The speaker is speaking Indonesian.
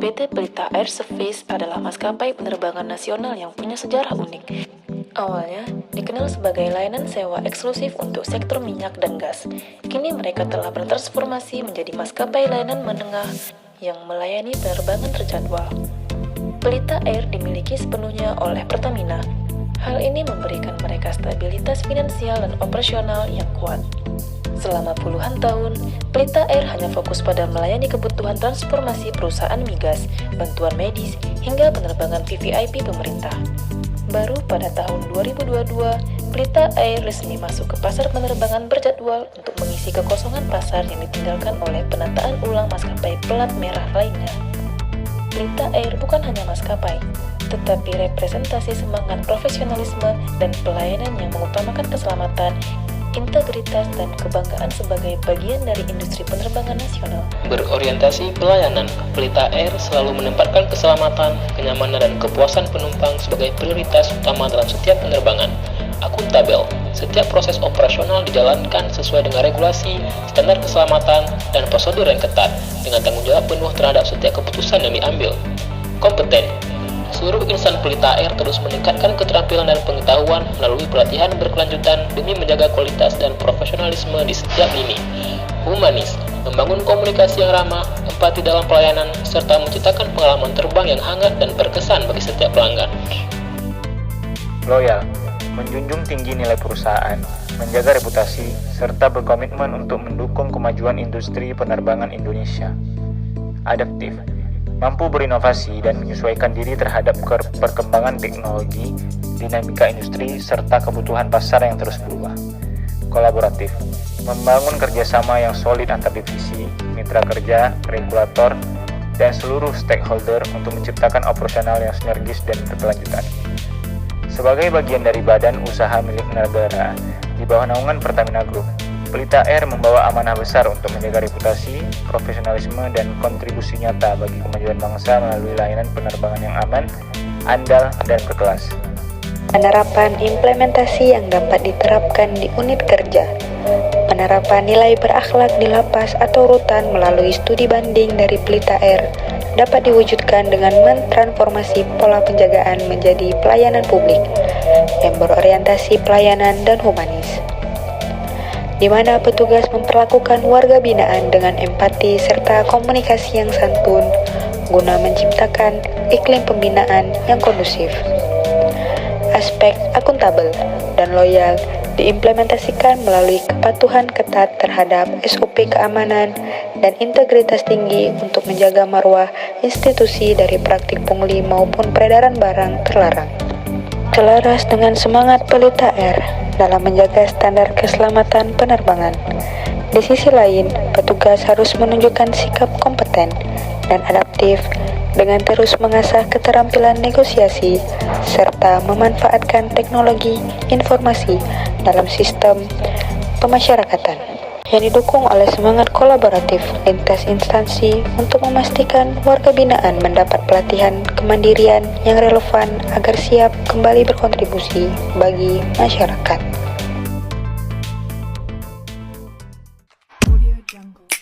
PT Pelita Air Service adalah maskapai penerbangan nasional yang punya sejarah unik. Awalnya dikenal sebagai layanan sewa eksklusif untuk sektor minyak dan gas. Kini mereka telah bertransformasi menjadi maskapai layanan menengah yang melayani penerbangan terjadwal. Pelita Air dimiliki sepenuhnya oleh Pertamina. Hal ini memberikan mereka stabilitas finansial dan operasional yang kuat. Selama puluhan tahun, Pelita Air hanya fokus pada melayani kebutuhan transformasi perusahaan migas, bantuan medis, hingga penerbangan VVIP pemerintah. Baru pada tahun 2022, Pelita Air resmi masuk ke pasar penerbangan berjadwal untuk mengisi kekosongan pasar yang ditinggalkan oleh penataan ulang maskapai pelat merah lainnya. Pelita Air bukan hanya maskapai, tetapi representasi semangat profesionalisme dan pelayanan yang mengutamakan keselamatan, integritas, dan kebanggaan sebagai bagian dari industri penerbangan nasional. Berorientasi pelayanan, Pelita Air selalu menempatkan keselamatan, kenyamanan, dan kepuasan penumpang sebagai prioritas utama dalam setiap penerbangan. Akuntabel, setiap proses operasional dijalankan sesuai dengan regulasi, standar keselamatan, dan prosedur yang ketat, dengan tanggung jawab penuh terhadap setiap keputusan yang diambil. Kompeten, seluruh insan Pelita Air terus meningkatkan keterampilan dan pengetahuan melalui pelatihan berkelanjutan demi menjaga kualitas dan profesionalisme di setiap lini. Humanis, membangun komunikasi yang ramah, empati dalam pelayanan, serta menciptakan pengalaman terbang yang hangat dan berkesan bagi setiap pelanggan. Loyal, menjunjung tinggi nilai perusahaan, menjaga reputasi, serta berkomitmen untuk mendukung kemajuan industri penerbangan Indonesia. Adaptif, mampu berinovasi dan menyesuaikan diri terhadap perkembangan teknologi, dinamika industri, serta kebutuhan pasar yang terus berubah. Kolaboratif, membangun kerjasama yang solid antar divisi, mitra kerja, regulator, dan seluruh stakeholder untuk menciptakan operasional yang sinergis dan berkelanjutan. Sebagai bagian dari badan usaha milik negara di bawah naungan Pertamina Group, Pelita Air membawa amanah besar untuk menjaga reputasi, profesionalisme, dan kontribusi nyata bagi kemajuan bangsa melalui layanan penerbangan yang aman, andal, dan berkelas. Penerapan implementasi yang dapat diterapkan di unit kerja. Penerapan nilai berakhlak di lapas atau rutan melalui studi banding dari Pelita Air dapat diwujudkan dengan mentransformasi pola penjagaan menjadi pelayanan publik yang berorientasi pelayanan dan humanis, di mana petugas memperlakukan warga binaan dengan empati serta komunikasi yang santun guna menciptakan iklim pembinaan yang kondusif. Aspek akuntabel dan loyal diimplementasikan melalui kepatuhan ketat terhadap SOP keamanan dan integritas tinggi untuk menjaga marwah institusi dari praktik pungli maupun peredaran barang terlarang. Selaras dengan semangat Pelita Air dalam menjaga standar keselamatan penerbangan, di sisi lain, petugas harus menunjukkan sikap kompeten dan adaptif dengan terus mengasah keterampilan negosiasi serta memanfaatkan teknologi informasi dalam sistem pemasyarakatan yang didukung oleh semangat kolaboratif lintas instansi untuk memastikan warga binaan mendapat pelatihan kemandirian yang relevan agar siap kembali berkontribusi bagi masyarakat. Audio Jungle.